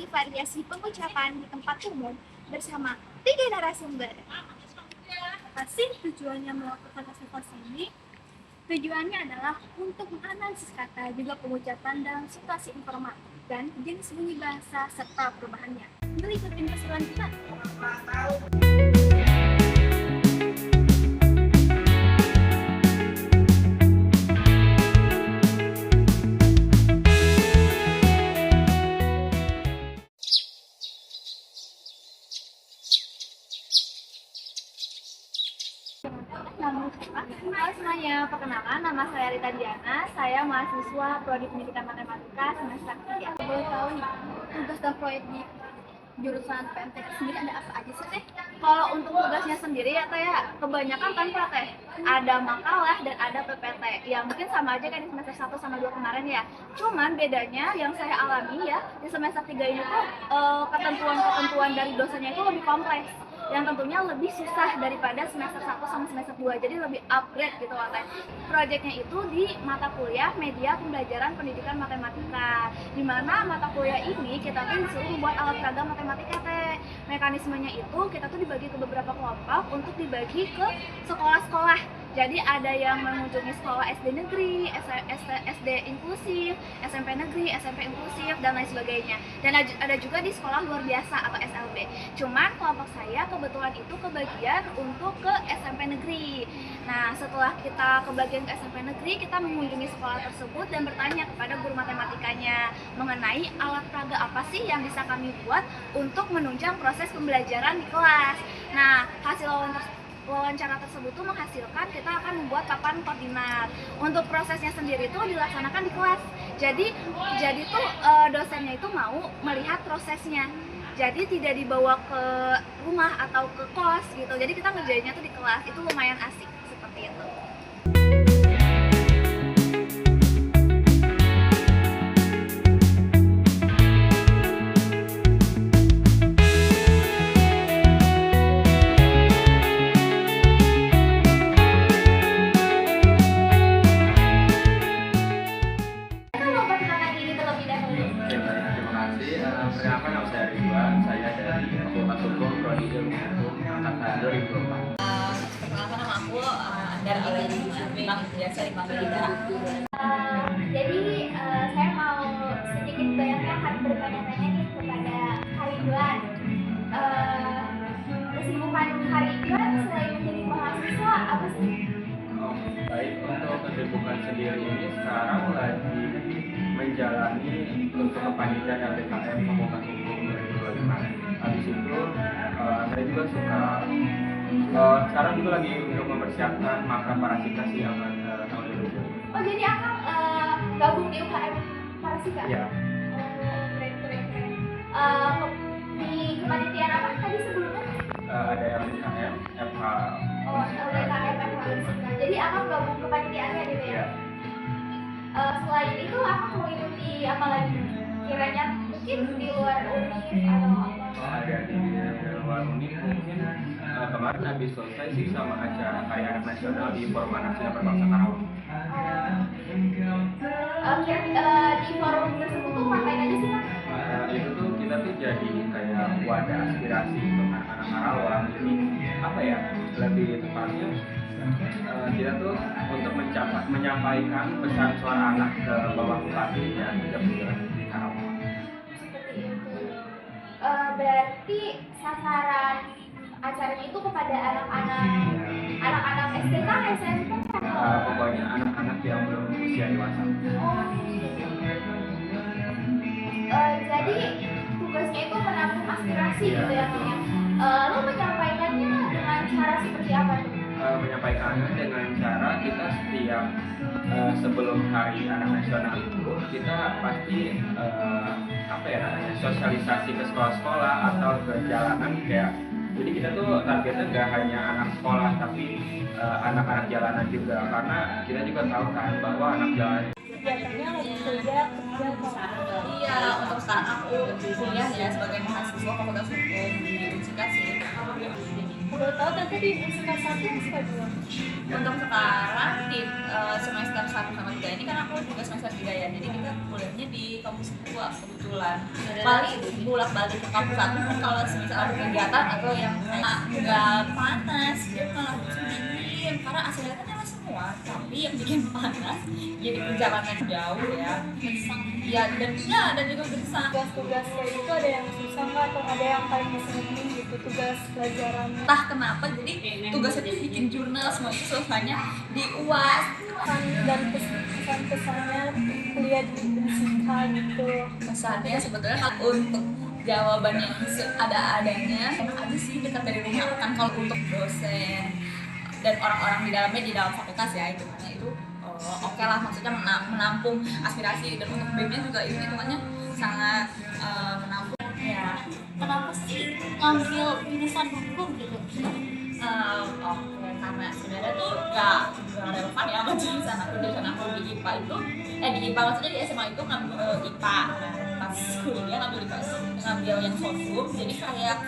diskusi variasi pengucapan di tempat umum bersama tiga narasumber. Apa sih tujuannya melakukan observasi ini? Tujuannya adalah untuk menganalisis kata, juga pengucapan dalam situasi informatif dan jenis bunyi bahasa serta perubahannya. Berikut info selanjutnya. Halo semuanya, perkenalkan nama saya Rita Diana. Saya mahasiswa Prodi Pendidikan Matematika semester 3. Boleh tahu nih, tugas dan proyek di jurusan PMTK sendiri ada apa aja sih Teh? Kalau untuk tugasnya sendiri ya Teh, kebanyakan tanpa Teh. Ada makalah dan ada PPT. Ya mungkin sama aja kan di semester 1 sama 2 kemarin ya. Cuman bedanya yang saya alami ya, di semester 3 ini tuh ketentuan-ketentuan dari dosennya itu lebih kompleks. Yang tentunya lebih susah daripada semester 1 sama semester 2, jadi lebih upgrade gitu loh Teh. Proyeknya itu di mata kuliah media pembelajaran pendidikan matematika, di mana mata kuliah ini kita tuh disuruh membuat alat peraga matematika Teh. Mekanismenya itu kita tuh dibagi ke beberapa kelompok untuk dibagi ke sekolah-sekolah. Jadi ada yang mengunjungi sekolah SD negeri, SD inklusif, SMP negeri, SMP inklusif, dan lain sebagainya. Dan ada juga di sekolah luar biasa atau SLB. Cuman kelompok saya kebetulan itu kebagian untuk ke SMP negeri. Nah, setelah kita kebagian ke SMP negeri, kita mengunjungi sekolah tersebut dan bertanya kepada guru matematikanya mengenai alat peraga apa sih yang bisa kami buat untuk menunjang proses pembelajaran di kelas. Nah, hasil wawancara tersebut tuh menghasilkan kita akan membuat papan koordinat. Untuk prosesnya sendiri itu dilaksanakan di kelas. Jadi tuh dosennya itu mau melihat prosesnya. Jadi tidak dibawa ke rumah atau ke kos gitu. Jadi kita ngerjainnya tuh di kelas. Itu lumayan asik seperti itu. Perkenalkan nama saya Ridwan, saya dari Fakultas Hukum Prodi Ilmu Hukum angkatan 2004. Perkenalkan nama aku Andar Aleni Bang, biasa dipanggil Ida. Jadi saya mau sedikit banyak akan bertanya-tanya nih kepada Ridwan. Kesibukan Ridwan selain menjadi mahasiswa apa sih? Baik, untuk kesibukan sendiri ini sekarang lagi menjalani untuk kepanitiaan LDKM Fakultas Hukum 2025. Habis itu saya juga suka sekarang juga lagi untuk mempersiapkan makam parasitasi abad tahun 2025. Oh jadi akang gabung di UKM Parasika? Ya. Keren. Di kepanitiaan apa tadi sebelumnya? Ada LDKM, FH. Oh, LDKM Parasika. Jadi akang gabung kepanitiaannya gitu ya? Selain itu akang mengikuti apa lagi? Kiranya mungkin di luar UNIF atau apa? Ada di luar UNIF mungkin kemarin habis selesai sih sama acara Hari Anak Nasional di Forum Anak Sinar Berbangsa Karawang. Di forum tersebut tuh ngapain aja sih Kang? Itu tuh kita tuh jadi kayak wadah aspirasi untuk anak-anak Karawang. Jadi apa ya, lebih tepatnya kita tuh untuk menyampaikan pesan suara anak ke bawah bupati dan pejabat di Karawang. Seperti itu. Berarti sasaran acaranya itu kepada anak-anak SD kan, SMP kan? Pokoknya anak-anak yang belum usia dewasa. Jadi tugasnya itu menampung aspirasi gitu ya Kang ya. Lo menyampaikannya dengan cara seperti apa tuh? Menyampaikannya dengan cara kita setiap sebelum Hari Anak Nasional itu kita pasti apa ya namanya, sosialisasi ke sekolah-sekolah atau ke jalanan kayak. Jadi kita tuh targetnya nggak hanya anak sekolah tapi anak-anak jalanan juga, karena kita juga tahu kan bahwa anak jalanan Biasanya lagi kuliah kerja atau Iya, untuk sekarang aku kuliah ya sebagai mahasiswa Fakultas Hukum di Unsika sih. Kalau tahu tante di Unsika 1 Unsika 2. Untuk sekarang di semester 1 sama 3 ini kan aku juga semester 3 ya, jadi kita kuliahnya di kampus 2 kebetulan. Paling bolak-balik ke kampus 1 pun kalau misal ada kegiatan atau yang nggak panas, dia malah dingin karena AC-nya kan nyala semua, tapi yang bikin panas jadi perjalanan jauh ya. Ya dan juga gersang. Tugas-tugas kayak gitu ada yang susah nggak atau ada yang paling ngeselin gitu tugas pelajaran? Entah kenapa jadi tugasnya tuh bikin jurnal semua itu selesainya di UAS. Dan pesan-pesannya kuliah di Unsika gitu. Pesannya sebetulnya kalau untuk jawaban yang ada-adanya enak aja sih, dekat dari rumah kan. Kalau untuk dosen dan orang-orang di dalamnya di dalam fakultas ya itu oke lah, maksudnya menampung aspirasi, dan untuk BEM-nya juga itu hitungannya sangat menampung ya. Kenapa sih ngambil jurusan hukum gitu? Oke, karena sebenarnya tuh nggak relevan ya sama jurusan aku di IPA itu, di IPA maksudnya di SMA itu ngambil IPA. Nah, pas kuliah ngambil IPA itu ngambil yang sosum, jadi kayak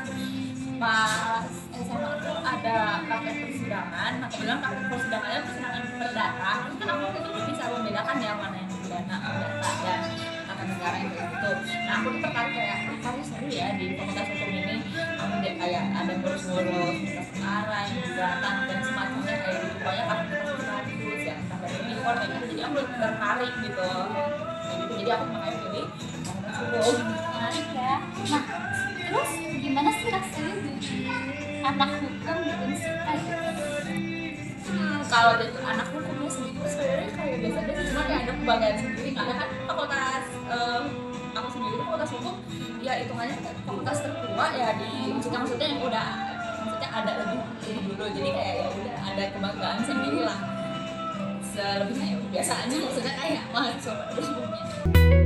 pas SMA itu ada praktek persidangan. Nah kebetulan praktek persidangannya persidangan perdata, itu kan aku itu bisa membedakan ya mana yang pidana, perdata dan tata negara yang kayak gitu. Nah aku tuh tertarik kayak kayaknya seru ya di fakultas hukum ini, dia kayak ada ngurus-ngurus berkas perkara, yang gugatan dan semacamnya kayak gitu. Pokoknya kasus yang sampai ini kayak gitu, jadi aku tertarik gitu. Kayak gitu, jadi aku makanya pilih fakultas hukum. Menarik ya. Nah, terus gimana sih rasanya jadi anak hukum di Unsika gitu? Kalau jadi anak hukumnya sendiri sebenarnya kayak biasa aja sih, cuma kayak ada kebanggaan sendiri karena kan fakultas aku sendiri itu fakultas hukum ya hitungannya fakultas tertua ya di Unsika, maksudnya yang udah maksudnya ada lebih dulu, jadi kayak ya udah ada kebanggaan sendiri lah. Selebihnya ya biasa aja, maksudnya kayak mahasiswa pada umumnya.